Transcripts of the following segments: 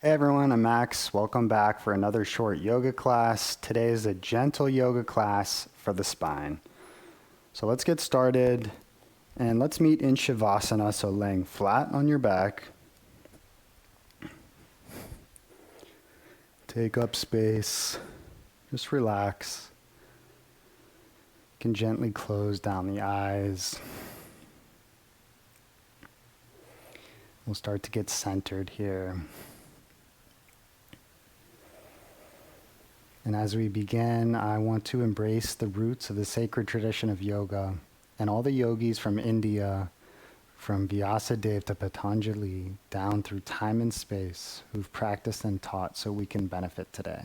Hey everyone, I'm Max. Welcome back for another short yoga class. Today is a gentle yoga class for the spine. So let's get started and let's meet in Shavasana, so laying flat on your back. Take up space, just relax. You can gently close down the eyes. We'll start to get centered here. And as we begin, I want to embrace the roots of the sacred tradition of yoga and all the yogis from India, from Vyasadeva to Patanjali, down through time and space, who've practiced and taught so we can benefit today.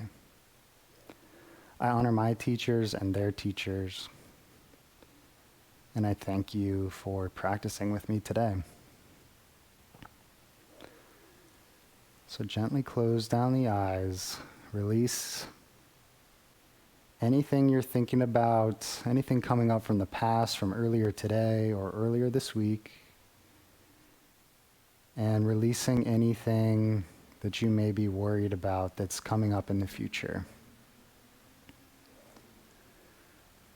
I honor my teachers and their teachers, and I thank you for practicing with me today. So gently close down the eyes, release anything you're thinking about, anything coming up from the past, from earlier today or earlier this week, and releasing anything that you may be worried about that's coming up in the future.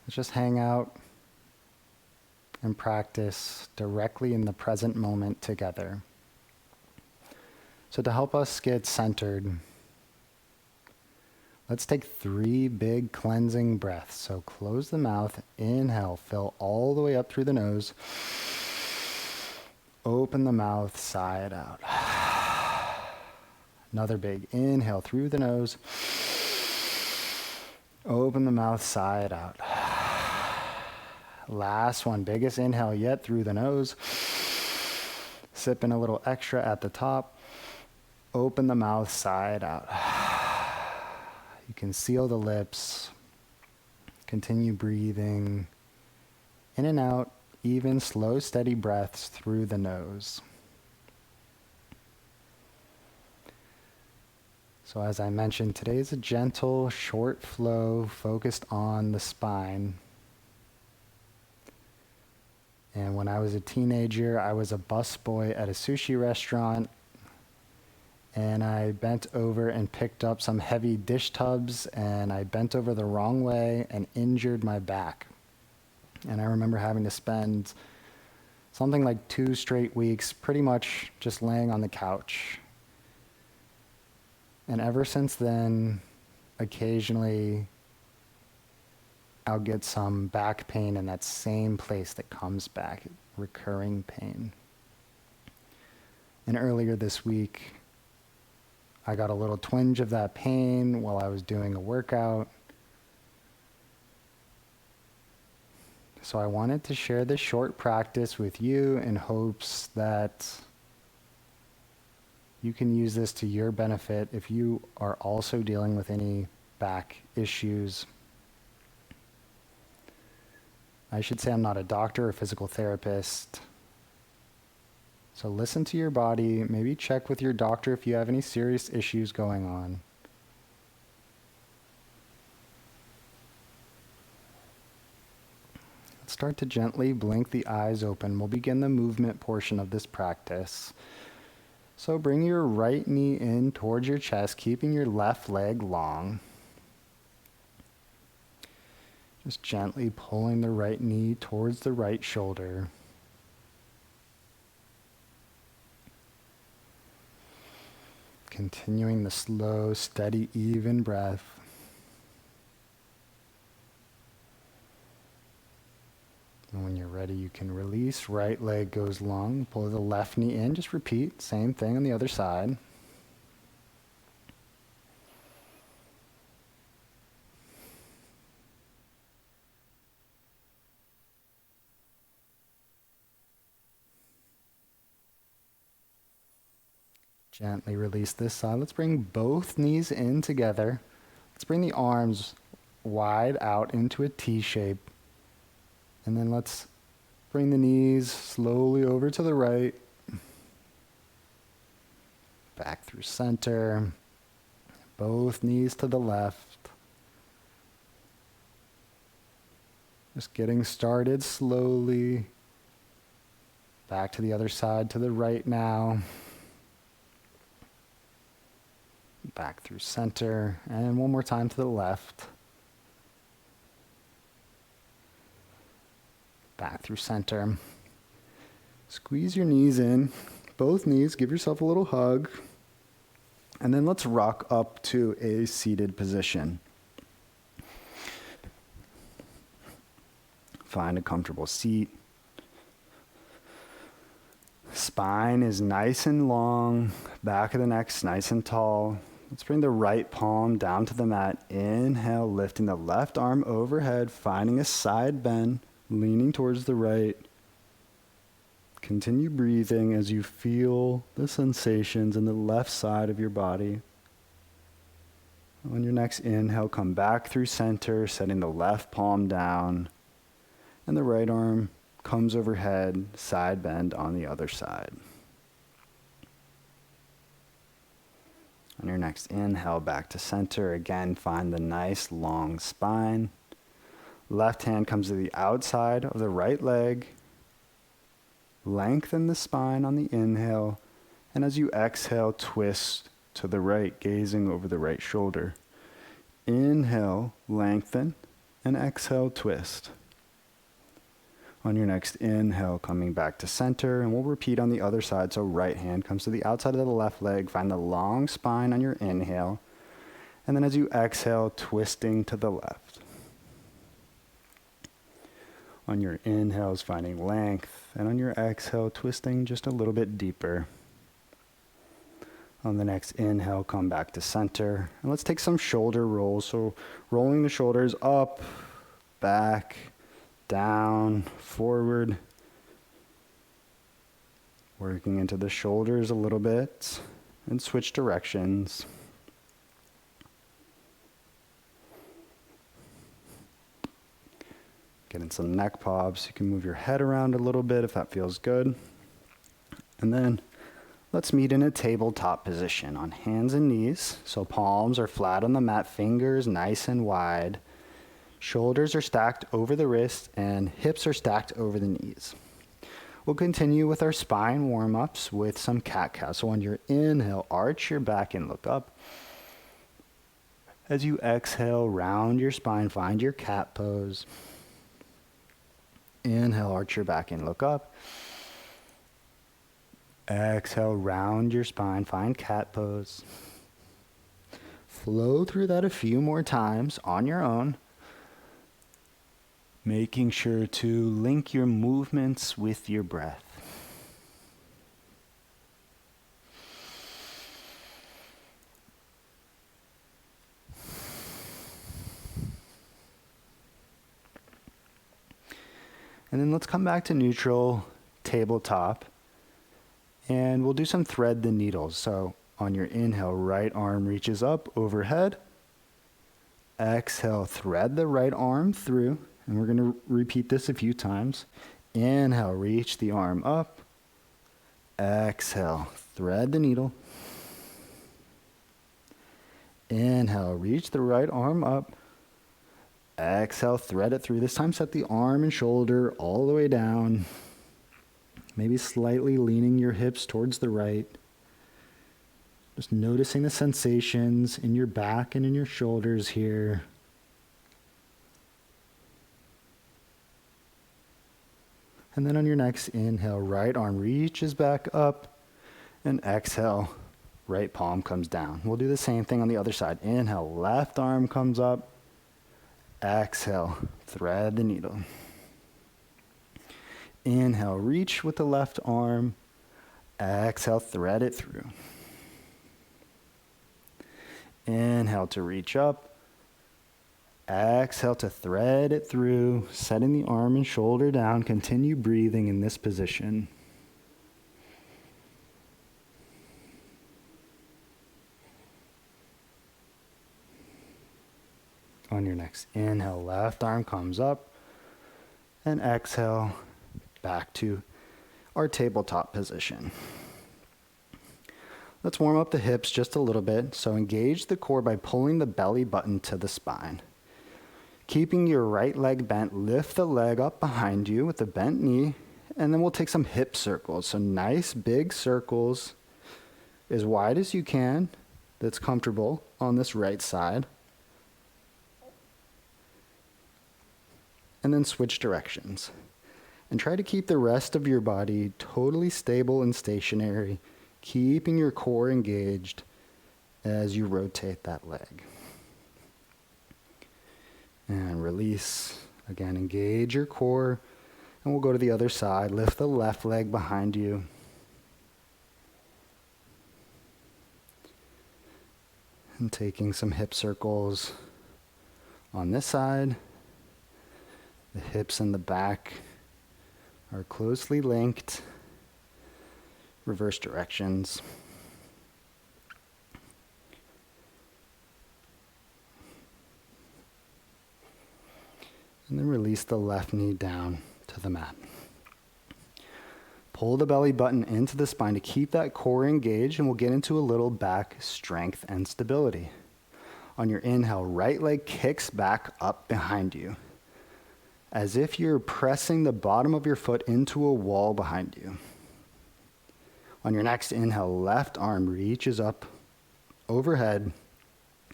Let's just hang out and practice directly in the present moment together. So to help us get centered, let's take 3 big cleansing breaths. So close the mouth, inhale, fill all the way up through the nose. Open the mouth, sigh it out. Another big inhale through the nose. Open the mouth, sigh it out. Last one, biggest inhale yet through the nose. Sip in a little extra at the top. Open the mouth, sigh it out. You can seal the lips, continue breathing in and out, even slow, steady breaths through the nose. So as I mentioned, today is a gentle, short flow focused on the spine. And when I was a teenager, I was a busboy at a sushi restaurant. And I bent over and picked up some heavy dish tubs, and I bent over the wrong way and injured my back. And I remember having to spend something like 2 straight weeks pretty much just laying on the couch. And ever since then, occasionally I'll get some back pain in that same place that comes back, recurring pain. And earlier this week, I got a little twinge of that pain while I was doing a workout. So I wanted to share this short practice with you in hopes that you can use this to your benefit if you are also dealing with any back issues. I should say I'm not a doctor or physical therapist. So listen to your body, maybe check with your doctor if you have any serious issues going on. Let's start to gently blink the eyes open. We'll begin the movement portion of this practice. So bring your right knee in towards your chest, keeping your left leg long. Just gently pulling the right knee towards the right shoulder. Continuing the slow, steady, even breath. And when you're ready, you can release. Right leg goes long. Pull the left knee in. Just repeat. Same thing on the other side. Gently release this side. Let's bring both knees in together. Let's bring the arms wide out into a T shape. And then let's bring the knees slowly over to the right. Back through center. Both knees to the left. Just getting started slowly. Back to the other side to the right now. Back through center, and one more time to the left. Back through center. Squeeze your knees in, both knees, give yourself a little hug. And then let's rock up to a seated position. Find a comfortable seat. Spine is nice and long, back of the neck's nice and tall. Let's bring the right palm down to the mat. Inhale, lifting the left arm overhead, finding a side bend, leaning towards the right. Continue breathing as you feel the sensations in the left side of your body. On your next inhale, come back through center, setting the left palm down, and the right arm comes overhead, side bend on the other side. On your next inhale, back to center. Again, find the nice long spine. Left hand comes to the outside of the right leg. Lengthen the spine on the inhale, and as you exhale, twist to the right, gazing over the right shoulder. Inhale, lengthen, and exhale, twist. On your next inhale, coming back to center, and we'll repeat on the other side. So right hand comes to the outside of the left leg, find the long spine on your inhale, and then as you exhale, twisting to the left. On your inhales, finding length, and on your exhale, twisting just a little bit deeper. On the next inhale, come back to center, and let's take some shoulder rolls. So rolling the shoulders up, back, down, forward. Working into the shoulders a little bit, and switch directions. Getting some neck pops. You can move your head around a little bit if that feels good. And then let's meet in a tabletop position on hands and knees. So palms are flat on the mat, fingers nice and wide. Shoulders are stacked over the wrists and hips are stacked over the knees. We'll continue with our spine warm-ups with some cat-cow. So on your inhale, arch your back and look up. As you exhale, round your spine, find your cat pose. Inhale, arch your back and look up. Exhale, round your spine, find cat pose. Flow through that a few more times on your own, making sure to link your movements with your breath. And then let's come back to neutral, tabletop, and we'll do some thread the needles. So on your inhale, right arm reaches up overhead. Exhale, thread the right arm through, and we're going to repeat this a few times. Inhale, reach the arm up. Exhale, thread the needle. Inhale, reach the right arm up. Exhale, thread it through. This time set the arm and shoulder all the way down. Maybe slightly leaning your hips towards the right. Just noticing the sensations in your back and in your shoulders here. And then on your next inhale, right arm reaches back up. And exhale, right palm comes down. We'll do the same thing on the other side. Inhale, left arm comes up. Exhale, thread the needle. Inhale, reach with the left arm. Exhale, thread it through. Inhale to reach up. Exhale to thread it through, setting the arm and shoulder down. Continue breathing in this position. On your next inhale, left arm comes up, and exhale, back to our tabletop position. Let's warm up the hips just a little bit. So engage the core by pulling the belly button to the spine. Keeping your right leg bent, lift the leg up behind you with the bent knee, and then we'll take some hip circles. So nice big circles, as wide as you can. that's comfortable on this right side. And then switch directions. And try to keep the rest of your body totally stable and stationary, keeping your core engaged as you rotate that leg. And release. Again, engage your core. And we'll go to the other side. Lift the left leg behind you. And taking some hip circles on this side. The hips and the back are closely linked. Reverse directions. And then release the left knee down to the mat. Pull the belly button into the spine to keep that core engaged, and we'll get into a little back strength and stability. On your inhale, right leg kicks back up behind you, as if you're pressing the bottom of your foot into a wall behind you. On your next inhale, left arm reaches up, overhead,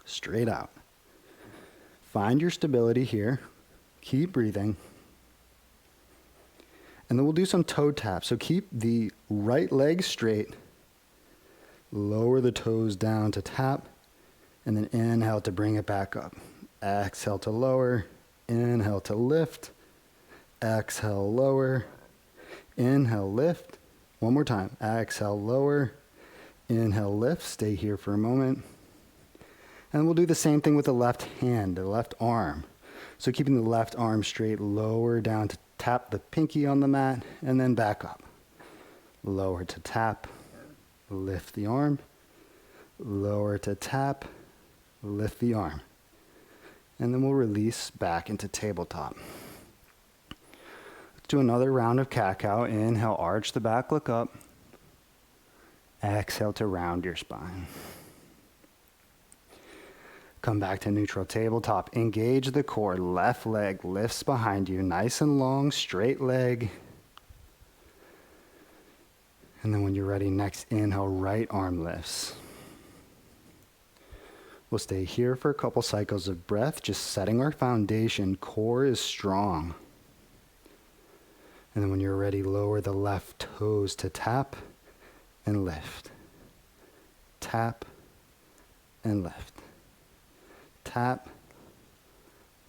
straight out. Find your stability here. Keep breathing. And then we'll do some toe taps. So keep the right leg straight. Lower the toes down to tap. And then inhale to bring it back up. Exhale to lower. Inhale to lift. Exhale, lower. Inhale, lift. One more time. Exhale, lower. Inhale, lift. Stay here for a moment. And we'll do the same thing with the left hand, the left arm. So keeping the left arm straight, lower down to tap the pinky on the mat, and then back up. Lower to tap, lift the arm. Lower to tap, lift the arm. And then we'll release back into tabletop. Let's do another round of cat-cow. Inhale, arch the back, look up. Exhale to round your spine. Come back to neutral tabletop. Engage the core. Left leg lifts behind you. Nice and long, straight leg. And then when you're ready, next inhale, right arm lifts. We'll stay here for a couple cycles of breath, just setting our foundation. Core is strong. And then when you're ready, lower the left toes to tap and lift. Tap and lift. Tap,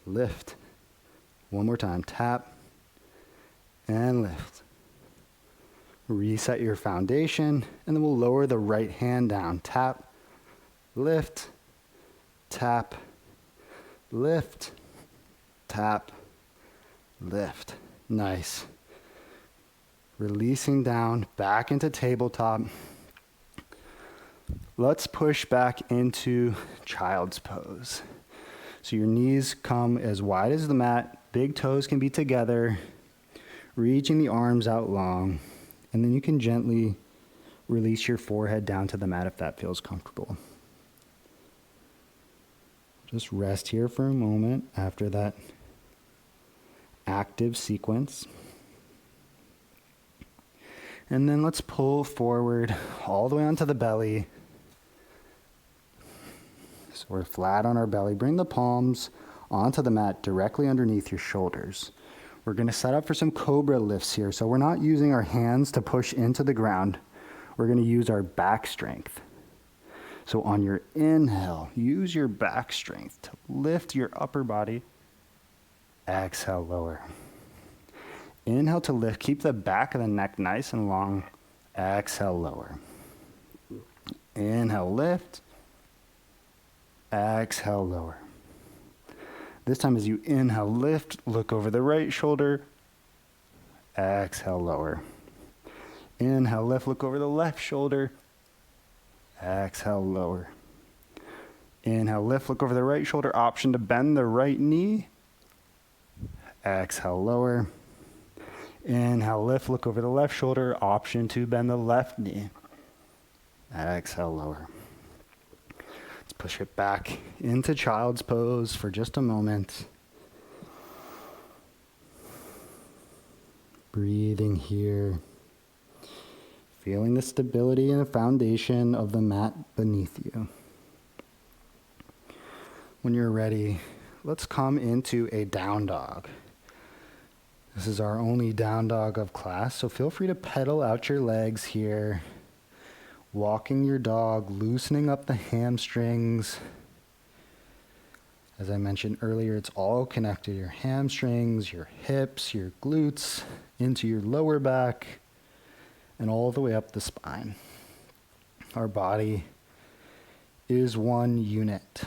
lift. One more time. Tap and lift. Reset your foundation, and then we'll lower the right hand down. Tap, lift, tap, lift, tap, lift. Nice. Releasing down, back into tabletop. Let's push back into child's pose. So your knees come as wide as the mat. Big toes can be together. Reaching the arms out long. And then you can gently release your forehead down to the mat if that feels comfortable. Just rest here for a moment after that active sequence. And then let's pull forward all the way onto the belly. So we're flat on our belly. Bring the palms onto the mat directly underneath your shoulders. We're going to set up for some Cobra Lifts here. So we're not using our hands to push into the ground. We're going to use our back strength. So on your inhale, use your back strength to lift your upper body. Exhale, lower. Inhale to lift. Keep the back of the neck nice and long. Exhale, lower. Inhale, lift. Exhale, lower. This time as you inhale, lift, look over the right shoulder. Exhale, lower. Inhale, lift, look over the left shoulder. Exhale, lower. Inhale, lift, look over the right shoulder. Option to bend the right knee. Exhale, lower. Inhale, lift, look over the left shoulder. Option to bend the left knee. Exhale, lower. Let's push it back into child's pose for just a moment. Breathing here. Feeling the stability and the foundation of the mat beneath you. When you're ready, let's come into a down dog. This is our only down dog of class, so feel free to pedal out your legs here, walking your dog, loosening up the hamstrings. As I mentioned earlier, it's all connected, your hamstrings, your hips, your glutes, into your lower back, and all the way up the spine. Our body is one unit.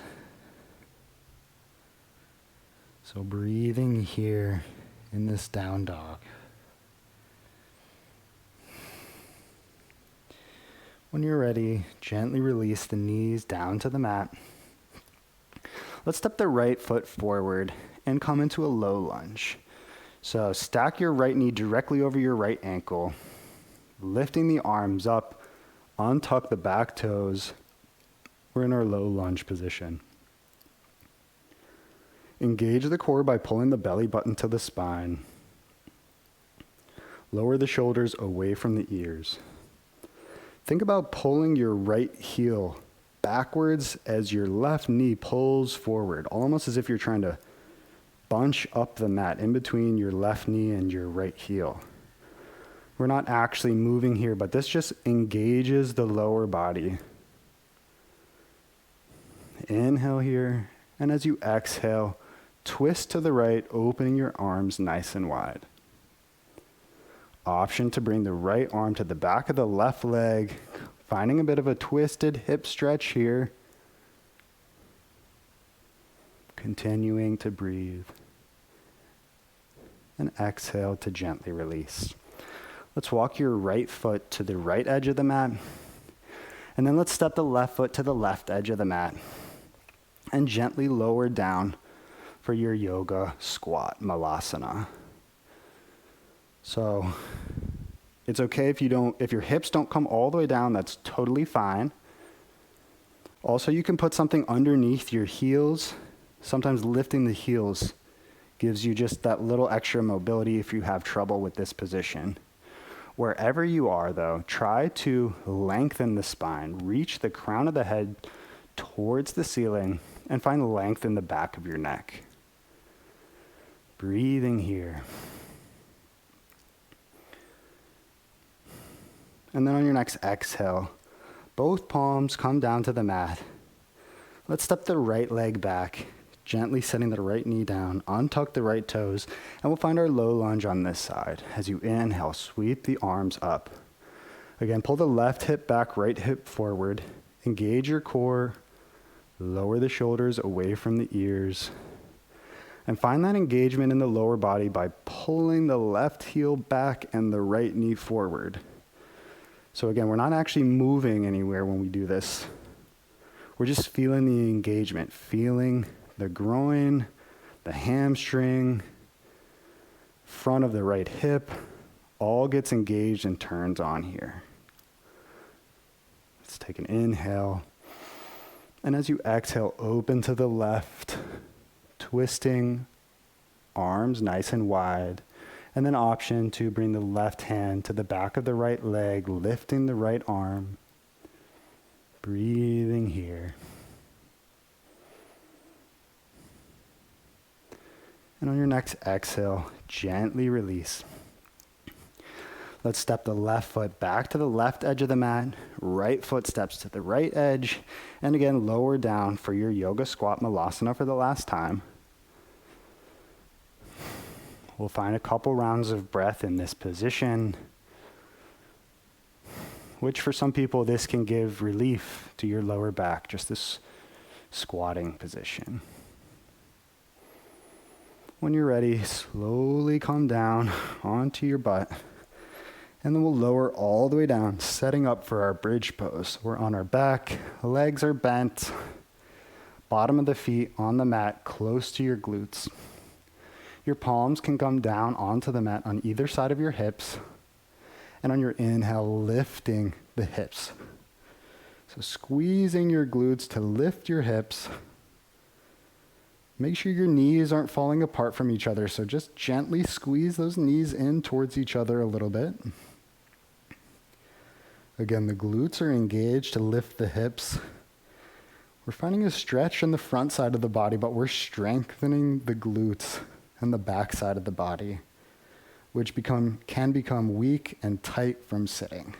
So breathing here in this down dog. When you're ready, gently release the knees down to the mat. Let's step the right foot forward and come into a low lunge. So stack your right knee directly over your right ankle, lifting the arms up, untuck the back toes. We're in our low lunge position. Engage the core by pulling the belly button to the spine. Lower the shoulders away from the ears. Think about pulling your right heel backwards as your left knee pulls forward, almost as if you're trying to bunch up the mat in between your left knee and your right heel. We're not actually moving here, but this just engages the lower body. Inhale here, and as you exhale, twist to the right, opening your arms nice and wide. Option to bring the right arm to the back of the left leg, finding a bit of a twisted hip stretch here. Continuing to breathe. And exhale to gently release. Let's walk your right foot to the right edge of the mat. And then let's step the left foot to the left edge of the mat. And gently lower down for your yoga squat, Malasana. So it's okay if your hips don't come all the way down, that's totally fine. Also, you can put something underneath your heels. Sometimes lifting the heels gives you just that little extra mobility if you have trouble with this position. Wherever you are though, try to lengthen the spine, reach the crown of the head towards the ceiling, and find length in the back of your neck. Breathing here. And then on your next exhale, both palms come down to the mat. Let's step the right leg back, gently setting the right knee down, untuck the right toes, and we'll find our low lunge on this side. As you inhale, sweep the arms up. Again, pull the left hip back, right hip forward. Engage your core, lower the shoulders away from the ears. And find that engagement in the lower body by pulling the left heel back and the right knee forward. So again, we're not actually moving anywhere when we do this. We're just feeling the engagement, feeling the groin, the hamstring, front of the right hip, all gets engaged and turns on here. Let's take an inhale. And as you exhale, open to the left, twisting, arms nice and wide. And then option to bring the left hand to the back of the right leg, lifting the right arm. Breathing here. And on your next exhale, gently release. Let's step the left foot back to the left edge of the mat, right foot steps to the right edge, and again, lower down for your yoga squat Malasana for the last time. We'll find a couple rounds of breath in this position, which for some people, this can give relief to your lower back, just this squatting position. When you're ready, slowly come down onto your butt, and then we'll lower all the way down, setting up for our bridge pose. We're on our back, legs are bent, bottom of the feet on the mat, close to your glutes. Your palms can come down onto the mat on either side of your hips, and on your inhale, lifting the hips. So squeezing your glutes to lift your hips. Make sure your knees aren't falling apart from each other, so just gently squeeze those knees in towards each other a little bit. Again, the glutes are engaged to lift the hips. We're finding a stretch in the front side of the body, but we're strengthening the glutes and the back side of the body, which can become weak and tight from sitting.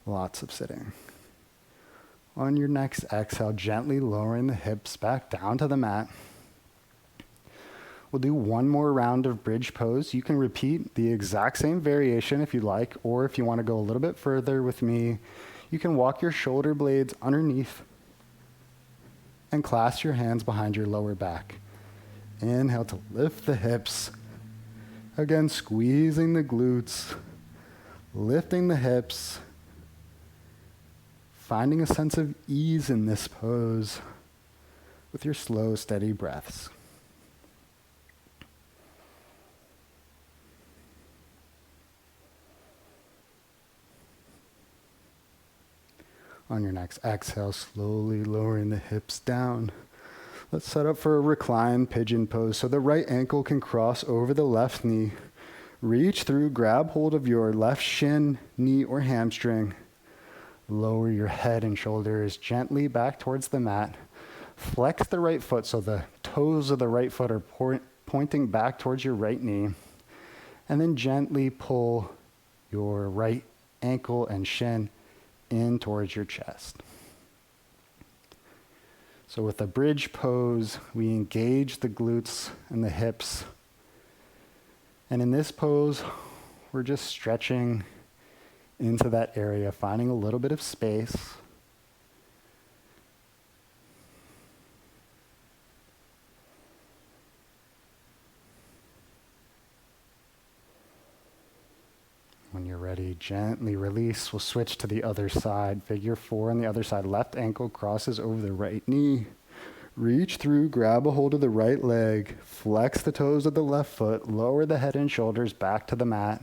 Lots of sitting. On your next exhale, gently lowering the hips back down to the mat. We'll do one more round of bridge pose. You can repeat the exact same variation if you like, or if you want to go a little bit further with me, you can walk your shoulder blades underneath and clasp your hands behind your lower back. Inhale to lift the hips. Again, squeezing the glutes, lifting the hips, finding a sense of ease in this pose with your slow, steady breaths. On your next exhale, slowly lowering the hips down. Let's set up for a recline pigeon pose. So the right ankle can cross over the left knee. Reach through, grab hold of your left shin, knee, or hamstring. Lower your head and shoulders gently back towards the mat. Flex the right foot so the toes of the right foot are pointing back towards your right knee. And then gently pull your right ankle and shin in towards your chest. So with a bridge pose, we engage the glutes and the hips. And in this pose, we're just stretching into that area, finding a little bit of space. When you're ready, gently release. We'll switch to the other side. Figure 4 on the other side. Left ankle crosses over the right knee. Reach through, grab a hold of the right leg. Flex the toes of the left foot. Lower the head and shoulders back to the mat.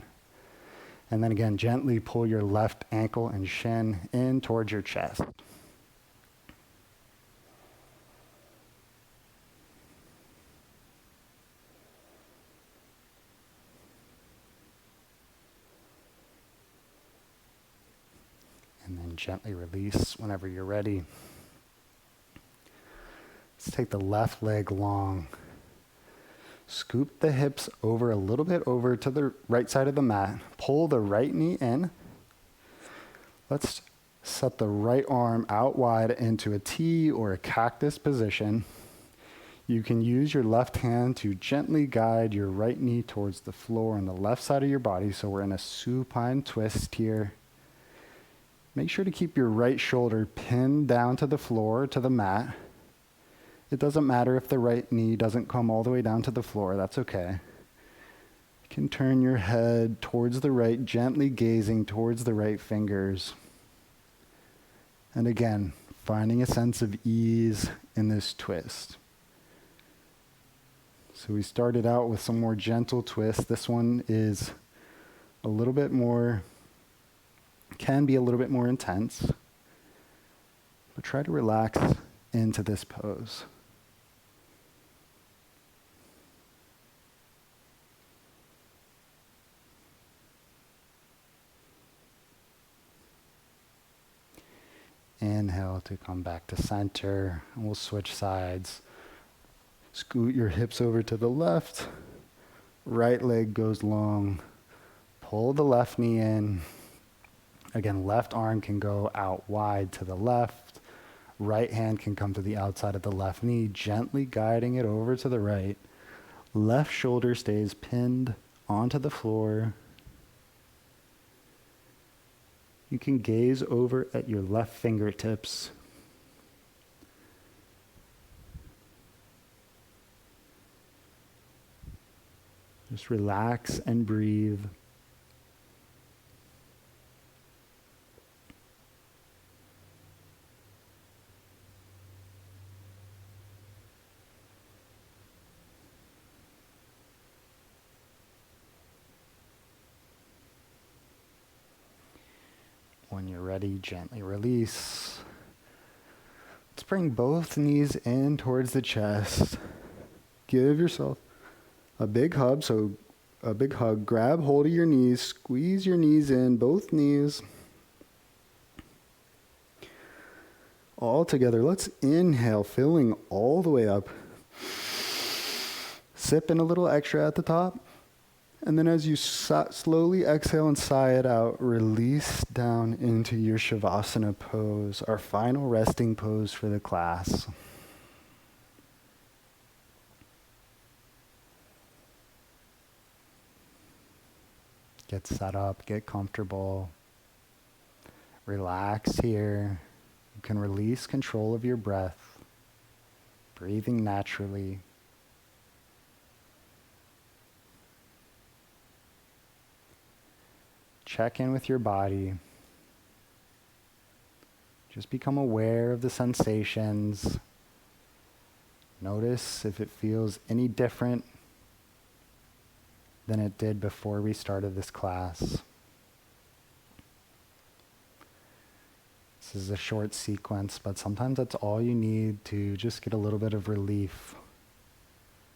And then again, gently pull your left ankle and shin in towards your chest. And then gently release whenever you're ready. Let's take the left leg long. Scoop the hips over a little bit over to the right side of the mat. Pull the right knee in. Let's set the right arm out wide into a T or a cactus position. You can use your left hand to gently guide your right knee towards the floor on the left side of your body. So we're in a supine twist here. Make sure to keep your right shoulder pinned down to the floor, to the mat. It doesn't matter if the right knee doesn't come all the way down to the floor, that's okay. You can turn your head towards the right, gently gazing towards the right fingers. And again, finding a sense of ease in this twist. So we started out with some more gentle twists. This one is a little bit more, can be a little bit more intense. But try to relax into this pose. Inhale to come back to center, and we'll switch sides. Scoot your hips over to the left. Right leg goes long. Pull the left knee in. Again, left arm can go out wide to the left. Right hand can come to the outside of the left knee, gently guiding it over to the right. Left shoulder stays pinned onto the floor. You can gaze over at your left fingertips. Just relax and breathe. When you're ready, gently release. Let's bring both knees in towards the chest. Give yourself a big hug. So a big hug. Grab hold of your knees. Squeeze your knees in, both knees. All together, let's inhale, filling all the way up. Sip in a little extra at the top. And then as you slowly exhale and sigh it out, release down into your Shavasana pose, our final resting pose for the class. Get set up, get comfortable. Relax here. You can release control of your breath, breathing naturally. Check in with your body. Just become aware of the sensations. Notice if it feels any different than it did before we started this class. This is a short sequence, but sometimes that's all you need to just get a little bit of relief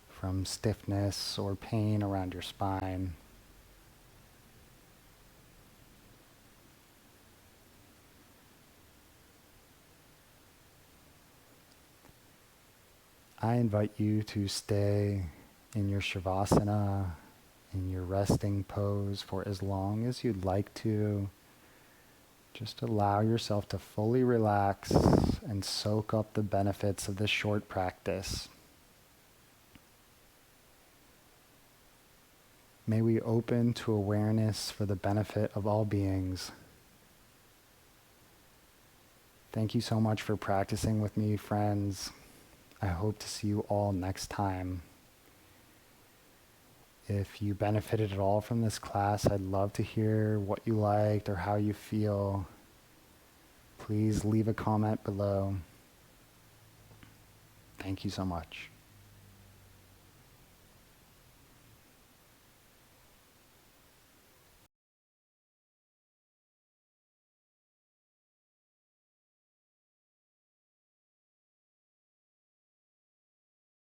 from stiffness or pain around your spine. I invite you to stay in your Shavasana, in your resting pose for as long as you'd like to. Just allow yourself to fully relax and soak up the benefits of this short practice. May we open to awareness for the benefit of all beings. Thank you so much for practicing with me, friends. I hope to see you all next time. If you benefited at all from this class, I'd love to hear what you liked or how you feel. Please leave a comment below. Thank you so much.